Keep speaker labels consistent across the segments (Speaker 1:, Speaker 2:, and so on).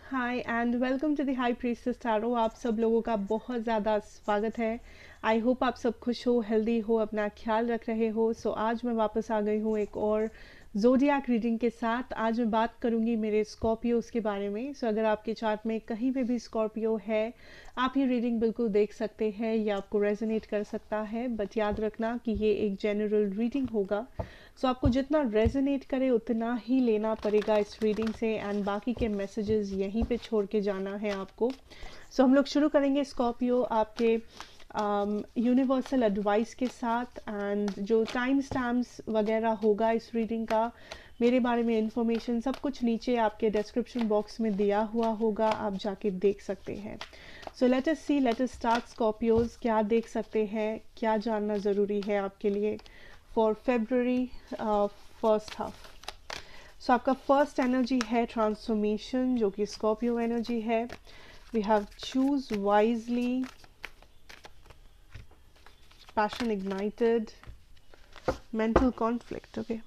Speaker 1: Hi and welcome to the high priestess tarot. आप सब लोगों का बहुत ज़्यादा स्वागत है। आई होप आप सब खुश हो, हेल्दी हो, अपना ख्याल रख रहे हो। आज मैं वापस आ गई हूँ एक और ज़ोडिएक रीडिंग के साथ। आज मैं बात करूँगी मेरे स्कॉर्पियोज़ के बारे में। अगर आपके चार्ट में कहीं पे भी स्कॉर्पियो है, आप ये रीडिंग बिल्कुल देख सकते हैं, ये आपको रेजोनेट कर सकता है। बट याद रखना कि ये एक जनरल रीडिंग होगा। आपको जितना रेजोनेट करे उतना ही लेना पड़ेगा इस रीडिंग से, एंड बाकी के मैसेजेस यहीं पे छोड़ के जाना है आपको। हम लोग शुरू करेंगे स्कॉर्पियो आपके यूनिवर्सल एडवाइस के साथ। एंड जो टाइम स्टैम्प्स वगैरह होगा इस रीडिंग का, मेरे बारे में इंफॉर्मेशन सब कुछ नीचे आपके डिस्क्रिप्शन बॉक्स में दिया हुआ होगा, आप जाके देख सकते हैं। लेट अस सी, लेट अस स्टार्ट स्कॉर्पियोज। क्या देख सकते हैं, क्या जानना ज़रूरी है आपके लिए फॉर फेब्रुअरी फर्स्ट हाफ। आपका फर्स्ट एनर्जी है ट्रांसफॉर्मेशन, जो कि स्कॉर्पियो एनर्जी है। We have choose wisely, passion ignited, mental conflict. Okay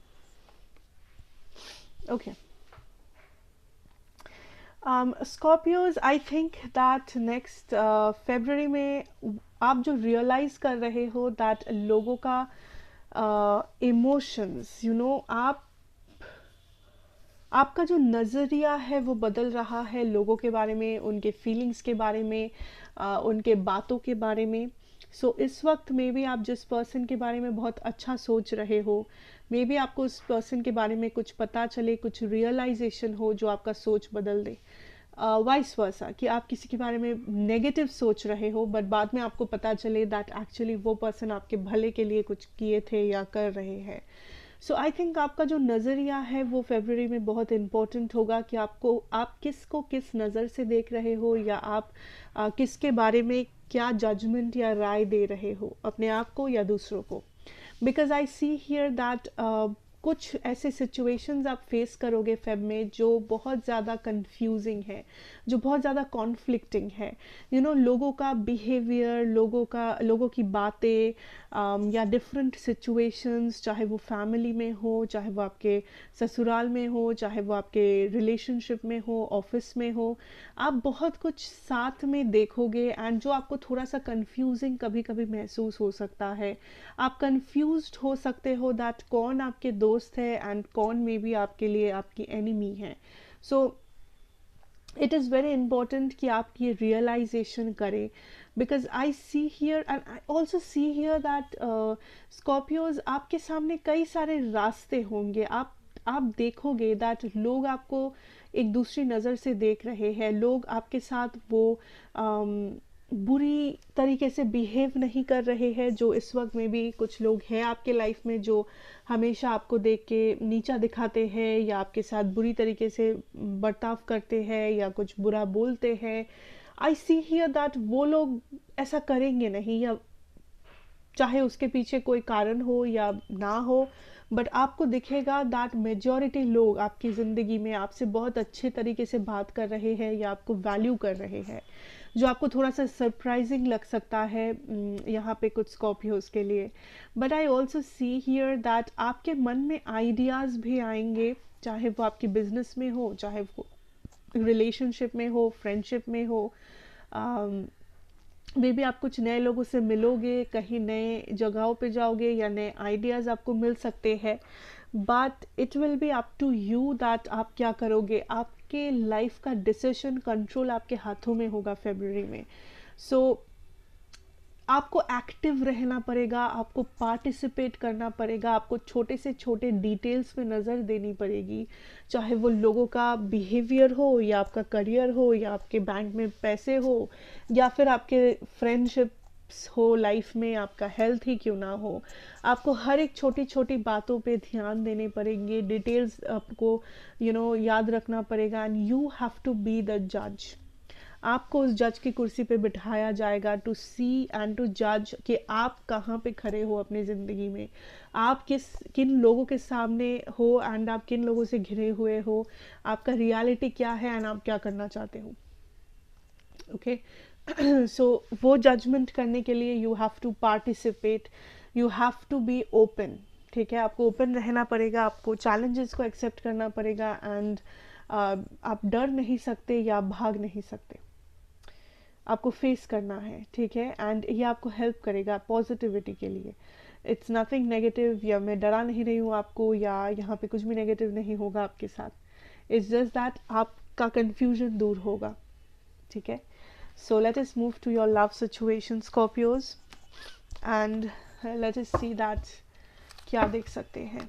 Speaker 1: Scorpios, I think that next February में आप जो रियलाइज कर रहे हो दैट लोगों का इमोशंस, आपका जो नज़रिया है वो बदल रहा है लोगों के बारे में, उनके फीलिंग्स के बारे में, उनके बातों के बारे में। इस वक्त मे बी आप जिस पर्सन के बारे में बहुत अच्छा सोच रहे हो, मे बी आपको उस पर्सन के बारे में कुछ पता चले, कुछ रियलाइजेशन हो जो आपका सोच बदल दे। वाइस वर्सा, कि आप किसी के बारे में नेगेटिव सोच रहे हो बट बाद में आपको पता चले दैट एक्चुअली वो पर्सन आपके भले के लिए कुछ किए थे या कर रहे हैं। आई थिंक आपका जो नज़रिया है वो फेब्रुअरी में बहुत इम्पोर्टेंट होगा कि आप किसको किस नज़र से देख रहे हो, या आप किसके बारे में क्या जजमेंट या राय दे रहे हो, अपने आप को या दूसरों को। Because I see here that कुछ ऐसे सिचुएशंस आप फेस करोगे फेब में जो बहुत ज़्यादा कंफ्यूजिंग है, जो बहुत ज़्यादा कॉन्फ्लिक्टिंग है। लोगों का बिहेवियर, लोगों की बातें, या डिफरेंट सिचुएशंस, चाहे वो फैमिली में हो, चाहे वो आपके ससुराल में हो, चाहे वो आपके रिलेशनशिप में हो, ऑफिस में हो, आप बहुत कुछ साथ में देखोगे एंड जो आपको थोड़ा सा कंफ्यूजिंग कभी कभी महसूस हो सकता है। आप कंफ्यूज्ड हो सकते हो दैट कौन आपके दोस्त है एंड कौन मे बी आपके लिए आपकी एनिमी है। इट इज़ वेरी इंपॉर्टेंट कि आप ये रियलाइजेशन करें, because I see here and I also see here that Scorpios, आपके सामने कई सारे रास्ते होंगे। आप देखोगे दैट लोग आपको एक दूसरी नज़र से देख रहे हैं, लोग आपके साथ वो बुरी तरीके से बिहेव नहीं कर रहे हैं। जो इस वक्त में भी कुछ लोग हैं आपके लाइफ में जो हमेशा आपको देख के नीचा दिखाते हैं, या आपके साथ बुरी तरीके से बर्ताव करते हैं, या कुछ बुरा बोलते हैं। आई सी हियर दैट वो लोग ऐसा करेंगे नहीं, या चाहे उसके पीछे कोई कारण हो या ना हो, बट आपको दिखेगा दैट मेजॉरिटी लोग आपकी ज़िंदगी में आपसे बहुत अच्छे तरीके से बात कर रहे हैं या आपको वैल्यू कर रहे हैं, जो आपको थोड़ा सा सरप्राइजिंग लग सकता है यहाँ पे कुछ स्कॉर्पियोज के लिए। But I also see here that आपके मन में आइडियाज़ भी आएंगे, चाहे वो आपकी बिजनेस में हो, चाहे वो रिलेशनशिप में हो, फ्रेंडशिप में हो। मे बी आप कुछ नए लोगों से मिलोगे, कहीं नए जगहों पे जाओगे, या नए आइडियाज़ आपको मिल सकते हैं। But it will be up to you that आप क्या करोगे। आपके लाइफ का डिसीजन कंट्रोल आपके हाथों में होगा फेब्रुअरी में। आपको एक्टिव रहना पड़ेगा, आपको पार्टिसिपेट करना पड़ेगा, आपको छोटे से छोटे डिटेल्स में नज़र देनी पड़ेगी, चाहे वो लोगों का बिहेवियर हो, या आपका करियर हो, या आपके बैंक में पैसे हो, या फिर आपके फ्रेंडशिप्स हो लाइफ में, आपका हेल्थ ही क्यों ना हो। आपको हर एक छोटी छोटी बातों पे ध्यान देने पड़ेंगे, डिटेल्स आपको याद रखना पड़ेगा, and you have to be the जज। आपको उस जज की कुर्सी पे बिठाया जाएगा टू सी एंड टू जज कि आप कहाँ पे खड़े हो अपनी ज़िंदगी में, आप किन लोगों के सामने हो, एंड आप किन लोगों से घिरे हुए हो, आपका रियलिटी क्या है, एंड आप क्या करना चाहते हो। ओके वो जजमेंट करने के लिए you have to participate, you have to be open. ठीक है, आपको ओपन रहना पड़ेगा, आपको चैलेंजेस को एक्सेप्ट करना पड़ेगा, एंड आप डर नहीं सकते या भाग नहीं सकते, आपको फेस करना है, ठीक है। एंड ये आपको हेल्प करेगा पॉजिटिविटी के लिए। इट्स नथिंग नेगेटिव, या मैं डरा नहीं रही हूँ आपको, या यहाँ पे कुछ भी नेगेटिव नहीं होगा आपके साथ। इट्स जस्ट दैट आपका कंफ्यूजन दूर होगा, ठीक है। So let us move to your love situation Scorpios, and let us see that क्या देख सकते हैं।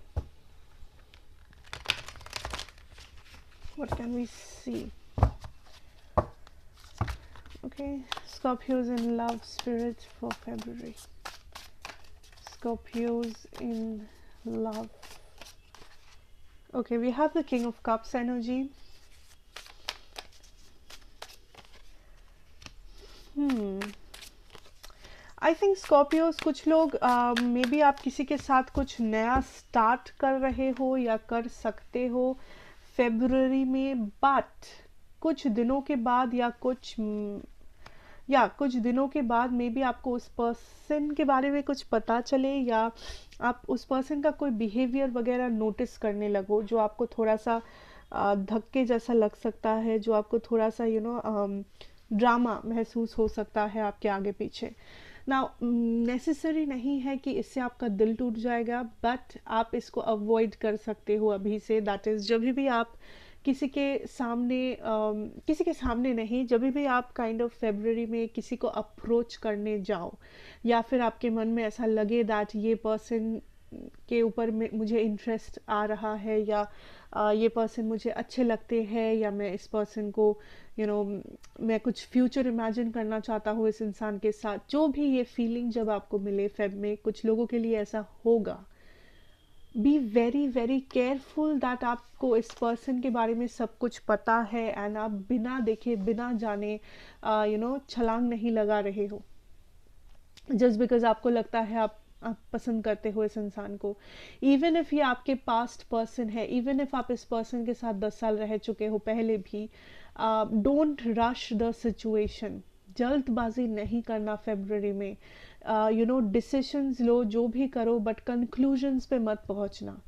Speaker 1: What can we see? Okay, Scorpios in love spirit for February. Scorpios in love. Okay, we have the King of Cups energy. I think Scorpios, कुछ लोग may be आप किसी के साथ कुछ नया स्टार्ट कर रहे हो या कर सकते हो फेब्रुअरी में, बट कुछ दिनों के बाद या कुछ दिनों के बाद मे बी आपको उस पर्सन के बारे में कुछ पता चले, या आप उस पर्सन का कोई बिहेवियर वगैरह नोटिस करने लगो जो आपको थोड़ा सा धक्के जैसा लग सकता है, जो आपको थोड़ा सा ड्रामा महसूस हो सकता है आपके आगे पीछे ना। नेसेसरी नहीं है कि इससे आपका दिल टूट जाएगा, बट आप इसको अवॉइड कर सकते हो अभी से। दैट इज़ जब भी आप किसी के सामने नहीं, जब भी आप काइंड ऑफ फेब्रुअरी में किसी को अप्रोच करने जाओ, या फिर आपके मन में ऐसा लगे दैट ये पर्सन के ऊपर मुझे इंटरेस्ट आ रहा है, या ये पर्सन मुझे अच्छे लगते हैं, या मैं इस पर्सन को मैं कुछ फ्यूचर इमेजिन करना चाहता हूँ इस इंसान के साथ, जो भी ये फीलिंग जब आपको मिले फेब में, कुछ लोगों के लिए ऐसा होगा। Be very very careful that आपको इस पर्सन के बारे में सब कुछ पता है, एंड आप बिना देखे बिना जाने छलांग नहीं लगा रहे हो जस्ट बिकॉज आपको लगता है आप पसंद करते हो इस इंसान को। इवन इफ ये आपके पास्ट पर्सन है, इवन इफ आप इस पर्सन के साथ 10 साल रह चुके हो पहले भी, डोंट रश द सिचुएशन। जल्दबाजी नहीं करना फेब्रुअरी में। डिसीशंस लो, जो भी करो, बट कंक्लूजन्स पे मत पहुंचना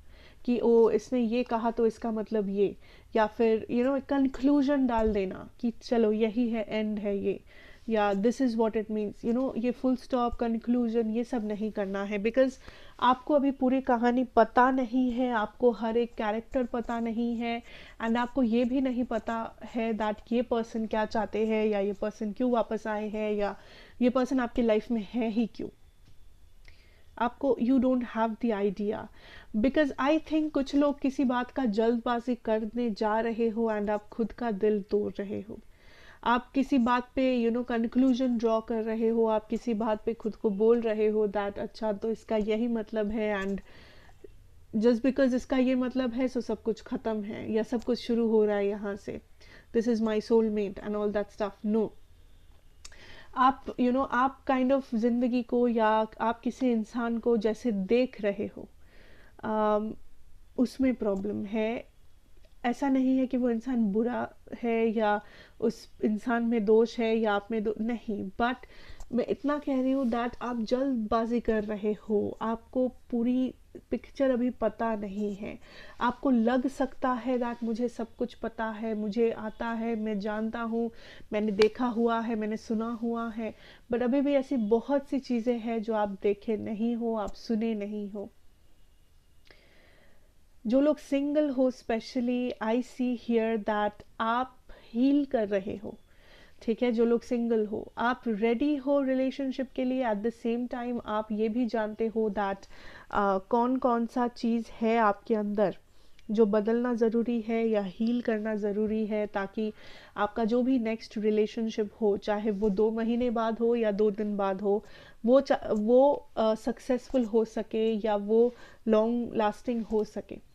Speaker 1: कि ओ इसने ये कहा तो इसका मतलब ये, या फिर कंक्लूजन डाल देना कि चलो यही है, एंड है ये, या this is what it means, ये फुल स्टॉप कंक्लूजन ये सब नहीं करना है। बिकॉज आपको अभी पूरी कहानी पता नहीं है, आपको हर एक कैरेक्टर पता नहीं है, एंड आपको ये भी नहीं पता है दैट ये पर्सन क्या चाहते हैं, या ये पर्सन क्यों वापस आए हैं, या ये पर्सन आपकी लाइफ में है ही क्यों। आपको you don't have the idea. Because I think कुछ लोग किसी बात का जल्दबाजी करने जा रहे हो, एंड आप खुद का दिल तोड़ रहे हो। आप किसी बात पे कंक्लूजन ड्रॉ कर रहे हो, आप किसी बात पे खुद को बोल रहे हो दैट अच्छा तो इसका यही मतलब है, एंड जस्ट बिकॉज इसका ये मतलब है सो सब कुछ ख़त्म है, या सब कुछ शुरू हो रहा है यहाँ से, this is my soulmate and all that stuff. No, आप आप काइंड ऑफ जिंदगी को, या आप किसी इंसान को जैसे देख रहे हो, उसमें प्रॉब्लम है। ऐसा नहीं है कि वो इंसान बुरा है, या उस इंसान में दोष है, या आप में नहीं, बट मैं इतना कह रही हूँ दैट आप जल्दबाजी कर रहे हो। आपको पूरी पिक्चर अभी पता नहीं है। आपको लग सकता है दैट मुझे सब कुछ पता है, मुझे आता है, मैं जानता हूँ, मैंने देखा हुआ है, मैंने सुना हुआ है, बट अभी भी ऐसी बहुत सी चीज़ें हैं जो आप देखे नहीं हो, आप सुने नहीं हो। जो लोग सिंगल हो specially, I see here that आप हील कर रहे हो, ठीक है। जो लोग सिंगल हो, आप रेडी हो रिलेशनशिप के लिए, एट द सेम टाइम आप ये भी जानते हो दैट कौन कौन सा चीज़ है आपके अंदर जो बदलना ज़रूरी है या हील करना ज़रूरी है, ताकि आपका जो भी नेक्स्ट रिलेशनशिप हो, चाहे वो 2 महीने बाद हो या 2 दिन बाद हो, वो सक्सेसफुल हो सके, या वो लॉन्ग लास्टिंग हो सके।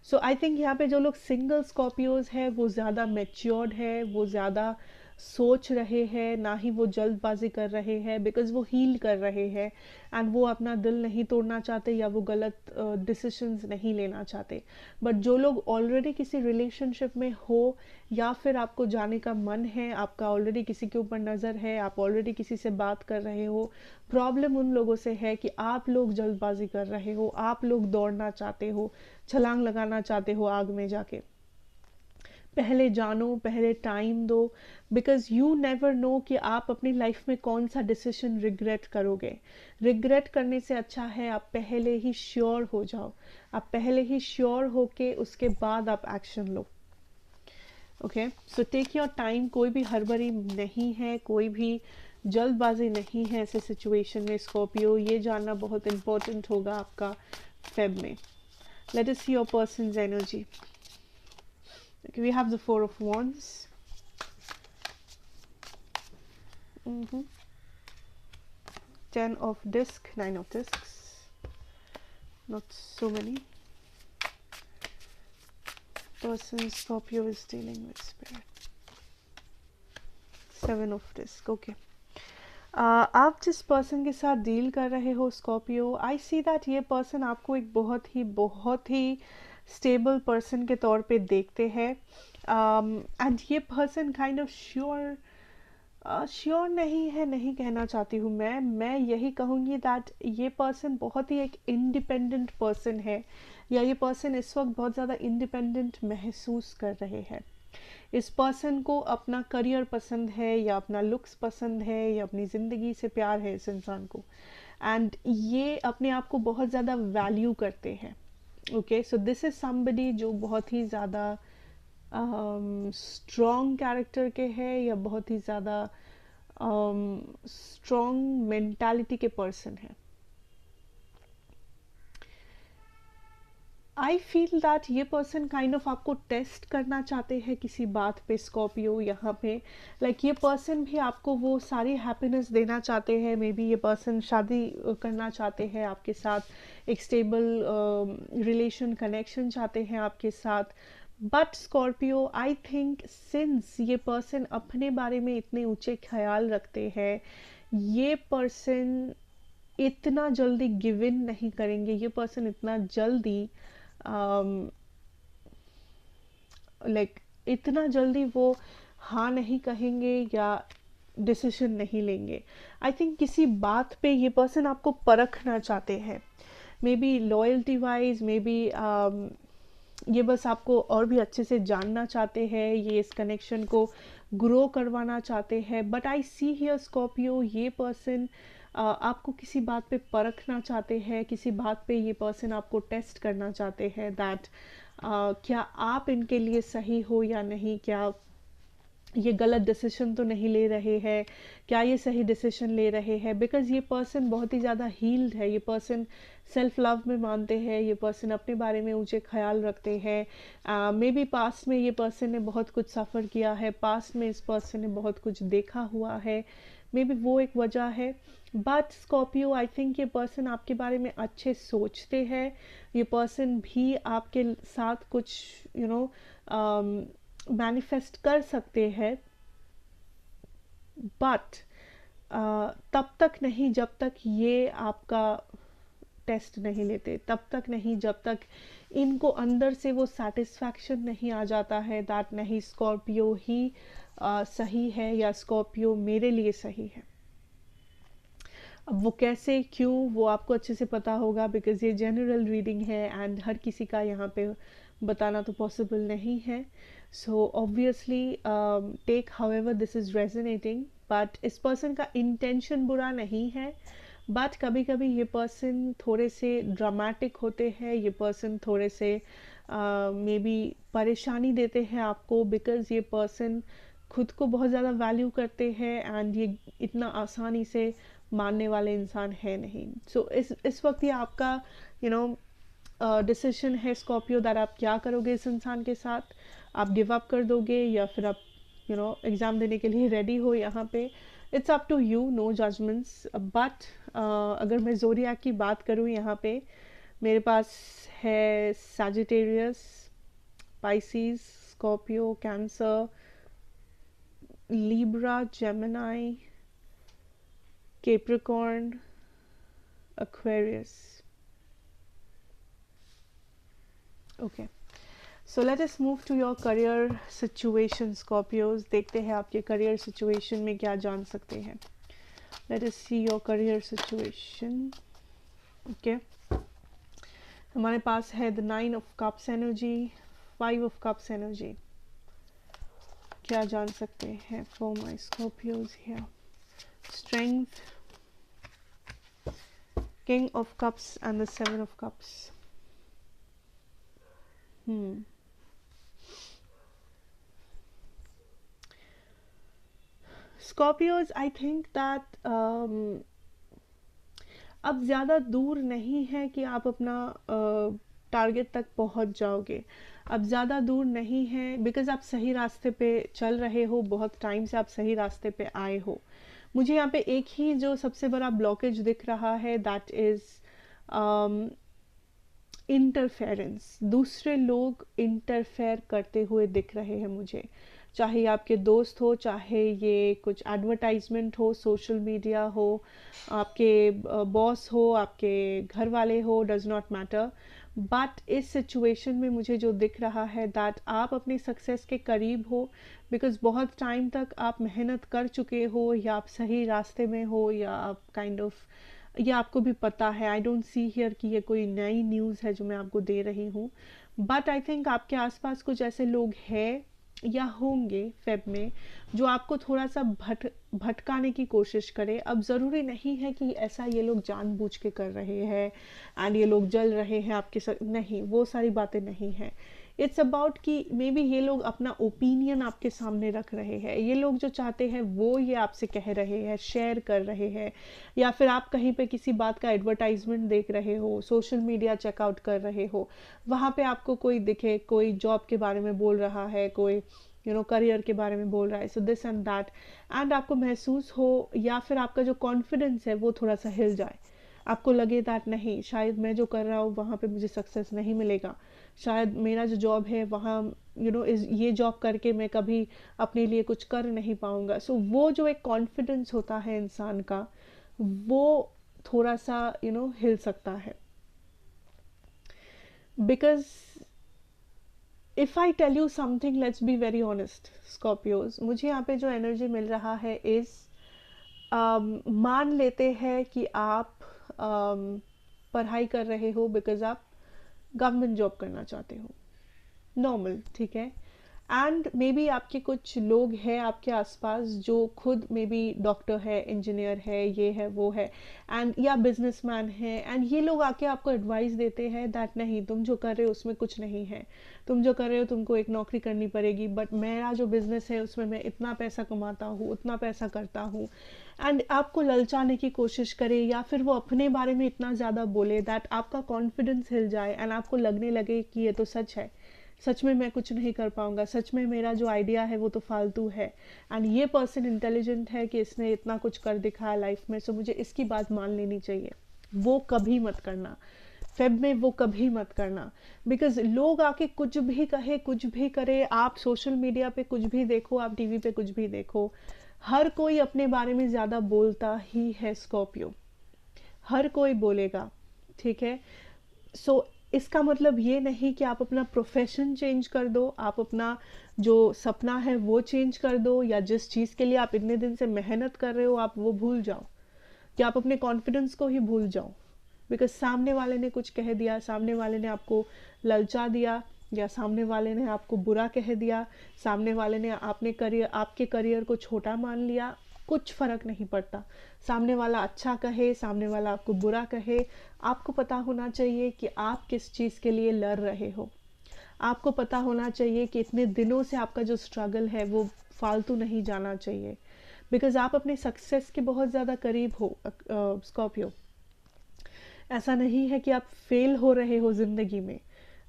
Speaker 1: सो आई थिंक यहाँ पे जो लोग सिंगल स्कॉर्पियोज है वो ज़्यादा मेच्योर्ड है, वो ज़्यादा सोच रहे हैं, ना ही वो जल्दबाजी कर रहे हैं, बिकॉज वो हील कर रहे हैं, एंड वो अपना दिल नहीं तोड़ना चाहते, या वो गलत डिसीशंस नहीं लेना चाहते। बट जो लोग ऑलरेडी किसी रिलेशनशिप में हो, या फिर आपको जाने का मन है, आपका ऑलरेडी किसी के ऊपर नज़र है, आप ऑलरेडी किसी से बात कर रहे हो, प्रॉब्लम उन लोगों से है कि आप लोग जल्दबाजी कर रहे हो, आप लोग दौड़ना चाहते हो, छलांग लगाना चाहते हो आग में जाके। पहले जानो, पहले टाइम दो, बिकॉज यू नेवर नो कि आप अपनी लाइफ में कौन सा डिसीजन रिग्रेट करोगे। रिग्रेट करने से अच्छा है आप पहले ही श्योर हो जाओ, आप पहले ही श्योर हो के उसके बाद आप एक्शन लो। Okay, so take your time, कोई भी हड़बड़ी नहीं है, कोई भी जल्दबाजी नहीं है ऐसे सिचुएशन में स्कॉर्पियो, ये जानना बहुत इंपॉर्टेंट होगा आपका फेब में। Late us see your persons energy. Okay, we have the Four of Wands. Mm-hmm. 10 of Disc, 9 of Discs. Not so many. Person Scorpio is dealing with spirit. 7 of Disc. Okay. आप जिस person के साथ deal कर रहे हो Scorpio, I see that ये person आपको एक बहुत ही स्टेबल पर्सन के तौर पे देखते हैं। एंड ये पर्सन काइंड ऑफ श्योर नहीं है, नहीं कहना चाहती हूँ मैं यही कहूँगी दैट ये पर्सन बहुत ही एक इंडिपेंडेंट पर्सन है, या ये पर्सन इस वक्त बहुत ज़्यादा इंडिपेंडेंट महसूस कर रहे हैं। इस पर्सन को अपना करियर पसंद है, या अपना लुक्स पसंद है, या अपनी ज़िंदगी से प्यार है इस इंसान को, एंड ये अपने आप को बहुत ज़्यादा वैल्यू करते हैं। Okay, so this is somebody जो बहुत ही ज़्यादा स्ट्रॉन्ग कैरेक्टर के हैं, या बहुत ही ज़्यादा स्ट्रॉन्ग मेंटालिटी के पर्सन हैं। आई फील दैट ये पर्सन काइंड ऑफ आपको टेस्ट करना चाहते हैं किसी बात पे स्कॉर्पियो यहाँ पे। ये पर्सन भी आपको वो सारी हैप्पीनेस देना चाहते हैं। मे बी ये पर्सन शादी करना चाहते हैं आपके साथ, एक स्टेबल रिलेशन कनेक्शन चाहते हैं आपके साथ। But Scorpio, I think since ये पर्सन अपने बारे में इतने ऊंचे ख्याल रखते हैं, ये पर्सन इतना जल्दी गिव इन नहीं करेंगे, ये पर्सन इतना जल्दी इतना जल्दी वो हाँ नहीं कहेंगे या डिसीजन नहीं लेंगे। आई थिंक किसी बात पे ये पर्सन आपको परखना चाहते हैं, may be loyalty wise, may be ये बस आपको और भी अच्छे से जानना चाहते हैं, ये इस कनेक्शन को ग्रो करवाना चाहते हैं। But I see here Scorpio, ये पर्सन आपको किसी बात पे परखना चाहते हैं, किसी बात पे ये पर्सन आपको टेस्ट करना चाहते हैं दैट क्या आप इनके लिए सही हो या नहीं, क्या ये गलत डिसीजन तो नहीं ले रहे हैं, क्या ये सही डिसीजन ले रहे हैं। बिकॉज ये पर्सन बहुत ही ज़्यादा हील्ड है, ये पर्सन सेल्फ लव में मानते हैं, ये पर्सन अपने बारे में ऊंचे ख्याल रखते हैं। मे बी पास्ट में ये पर्सन ने बहुत कुछ सफ़र किया है, पास्ट में इस पर्सन ने बहुत कुछ देखा हुआ है, मे बी वो एक वजह है। बट स्कॉर्पियो, आई थिंक ये पर्सन आपके बारे में अच्छे सोचते हैं, ये पर्सन भी आपके साथ कुछ मैनिफेस्ट कर सकते हैं, बट तब तक नहीं जब तक ये आपका टेस्ट नहीं लेते, तब तक नहीं जब तक इनको अंदर से वो सेटिस्फैक्शन नहीं आ जाता है दैट नहीं स्कॉर्पियो ही सही है, या स्कॉर्पियो मेरे लिए सही है। अब वो कैसे, क्यों, वो आपको अच्छे से पता होगा, बिकॉज ये जनरल रीडिंग है एंड हर किसी का यहाँ पे बताना तो पॉसिबल नहीं है। So obviously take however this is resonating, but इस पर्सन का इंटेंशन बुरा नहीं है, बट कभी कभी ये पर्सन थोड़े से ड्रामेटिक होते हैं, ये पर्सन थोड़े से मे बी परेशानी देते हैं आपको, बिकॉज ये पर्सन खुद को बहुत ज़्यादा वैल्यू करते हैं एंड ये इतना आसानी से मानने वाले इंसान है नहीं। सो इस वक्त ये आपका डिसीजन है स्कॉर्पियो दैट आप क्या करोगे इस इंसान के साथ। आप गिव अप कर दोगे या फिर आप एग्ज़ाम देने के लिए रेडी हो यहाँ पे। It's up to you, no judgements. But अगर मैं ज़ोडिएक की बात करूँ यहाँ पे, मेरे पास है Sagittarius, Pisces, Scorpio, Cancer, Libra, Gemini, Capricorn, Aquarius. Okay, so let us move to your career situation Scorpios. देखते हैं आपके करियर सिचुएशन में क्या जान सकते हैं। Late us see your career situation. Okay, हमारे पास है the 9 of cups energy, 5 of cups energy, क्या जान सकते हैं for my Scorpios here? Strength, king of cups and the seven of cups. Scorpios, I think that अब ज़्यादा दूर नहीं है कि आप अपना टारगेट तक पहुंच जाओगे. अब ज़्यादा दूर नहीं है बिकॉज आप सही रास्ते पे चल रहे हो. बहुत टाइम से आप सही रास्ते पे आए हो. मुझे यहाँ पे एक ही जो सबसे बड़ा ब्लॉकेज दिख रहा है, दैट इज़ इंटरफेरेंस. दूसरे लोग इंटरफेयर करते हुए दिख रहे हैं मुझे. चाहे आपके दोस्त हो, चाहे ये कुछ एडवर्टाइजमेंट हो, सोशल मीडिया हो, आपके बॉस हो, आपके घर वाले हो, डज नॉट मैटर. बट इस सिचुएशन में मुझे जो दिख रहा है दैट आप अपनी सक्सेस के करीब हो. बिकॉज बहुत टाइम तक आप मेहनत कर चुके हो, या आप सही रास्ते में हो, या आप काइंड ऑफ ये आपको भी पता है. आई डोंट सी हियर कि ये कोई नई न्यूज़ है जो मैं आपको दे रही हूँ. बट आई थिंक आपके आसपास कुछ ऐसे लोग हैं या होंगे फेब में जो आपको थोड़ा सा भटकाने की कोशिश करे. अब ज़रूरी नहीं है कि ऐसा ये लोग जानबूझ के कर रहे हैं एंड ये लोग जल रहे हैं आपके साथ. नहीं, वो सारी बातें नहीं हैं. इट्स अबाउट कि मे बी ये लोग अपना ओपिनियन आपके सामने रख रहे हैं. ये लोग जो चाहते हैं वो ये आपसे कह रहे हैं, शेयर कर रहे हैं. या फिर आप कहीं पे किसी बात का एडवर्टाइजमेंट देख रहे हो, सोशल मीडिया चेकआउट कर रहे हो, वहाँ पे आपको कोई दिखे, कोई जॉब के बारे में बोल रहा है, कोई करियर के बारे में बोल रहा है, so this and that, and आपको महसूस हो या फिर आपका जो कॉन्फिडेंस है वो थोड़ा सा हिल जाए. आपको लगे दैट नहीं, शायद मैं जो कर रहा हूँ वहाँ पे मुझे सक्सेस नहीं मिलेगा. शायद मेरा जो जॉब है वहाँ ये जॉब करके मैं कभी अपने लिए कुछ कर नहीं पाऊँगा. सो वो जो एक कॉन्फिडेंस होता है इंसान का, वो थोड़ा सा हिल सकता है. Because if I tell you something, let's be very honest Scorpios, मुझे यहाँ पे जो एनर्जी मिल रहा है इज मान लेते हैं कि आप पढ़ाई कर रहे हो बिकॉज आप गवर्नमेंट जॉब करना चाहते हो. नॉर्मल, ठीक है. एंड मे बी आपके कुछ लोग हैं आपके आसपास जो खुद मे बी डॉक्टर है, इंजीनियर है, ये है, वो है, एंड या बिजनेसमैन है. एंड ये लोग आके आपको एडवाइस देते हैं दैट नहीं, तुम जो कर रहे हो उसमें कुछ नहीं है, तुम जो कर रहे हो तुमको एक नौकरी करनी पड़ेगी. बट मेरा जो बिजनेस है उसमें मैं इतना पैसा कमाता हूँ, उतना पैसा करता हूँ. एंड आपको ललचाने की कोशिश करे, या फिर वो अपने बारे में इतना ज़्यादा बोले दैट आपका कॉन्फिडेंस हिल जाए एंड आपको लगने लगे कि ये तो सच है, सच में मैं कुछ नहीं कर पाऊंगा, सच में मेरा जो आइडिया है वो तो फालतू है, एंड ये पर्सन इंटेलिजेंट है कि इसने इतना कुछ कर दिखाया लाइफ में, सो मुझे इसकी बात मान लेनी चाहिए. वो कभी मत करना फेब में, वो कभी मत करना. बिकॉज लोग आके कुछ भी कहे, कुछ भी करे, आप सोशल मीडिया पे कुछ भी देखो, आप टीवी पे कुछ भी देखो, हर कोई अपने बारे में ज़्यादा बोलता ही है स्कॉर्पियो. हर कोई बोलेगा, ठीक है. सो इसका मतलब ये नहीं कि आप अपना प्रोफेशन चेंज कर दो, आप अपना जो सपना है वो चेंज कर दो, या जिस चीज़ के लिए आप इतने दिन से मेहनत कर रहे हो आप वो भूल जाओ, कि आप अपने कॉन्फिडेंस को ही भूल जाओ. बिकॉज सामने वाले ने कुछ कह दिया, सामने वाले ने आपको ललचा दिया, या सामने वाले ने आपको बुरा कह दिया, सामने वाले ने आपके करियर को छोटा मान लिया, कुछ फ़र्क नहीं पड़ता. सामने वाला अच्छा कहे, सामने वाला आपको बुरा कहे, आपको पता होना चाहिए कि आप किस चीज़ के लिए लड़ रहे हो. आपको पता होना चाहिए कि इतने दिनों से आपका जो स्ट्रगल है वो फालतू नहीं जाना चाहिए. बिकॉज आप अपने सक्सेस के बहुत ज़्यादा करीब हो स्कॉर्पियो. ऐसा नहीं है कि आप फेल हो रहे हो ज़िंदगी में,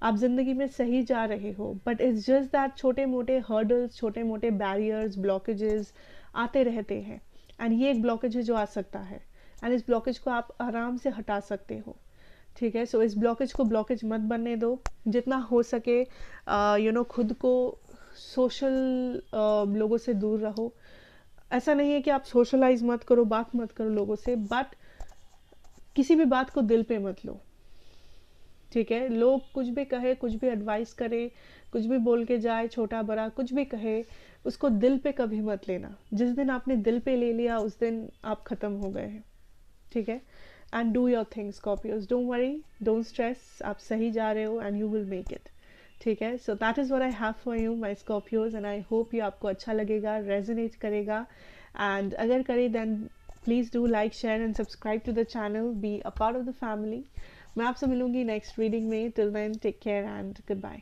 Speaker 1: आप ज़िंदगी में सही जा रहे हो. बट इट्स जस्ट दैट छोटे मोटे हर्डल्स, छोटे मोटे बैरियर्स, ब्लॉकेजेस आते रहते हैं. एंड ये एक ब्लॉकेज है जो आ सकता है, एंड इस ब्लॉकेज को आप आराम से हटा सकते हो, ठीक है. सो इस ब्लॉकेज को ब्लॉकेज मत बनने दो. जितना हो सके खुद को सोशल लोगों से दूर रहो. ऐसा नहीं है कि आप सोशलाइज मत करो, बात मत करो लोगों से, बट किसी भी बात को दिल पे मत लो, ठीक है. लोग कुछ भी कहे, कुछ भी एडवाइस करे, कुछ भी बोल के जाए, छोटा बड़ा कुछ भी कहे, उसको दिल पे कभी मत लेना. जिस दिन आपने दिल पे ले लिया उस दिन आप ख़त्म हो गए हैं, ठीक है. And do your things Scorpios, don't worry, don't stress, आप सही जा रहे हो and you will make it, ठीक है, so that is what I have for you my Scorpios, and I hope ये आपको अच्छा लगेगा, रेजोनेट करेगा, एंड अगर करे then please do like, share and subscribe to the channel, be a part of the family. मैं आपसे मिलूंगी नेक्स्ट रीडिंग में। Till then take care and good bye.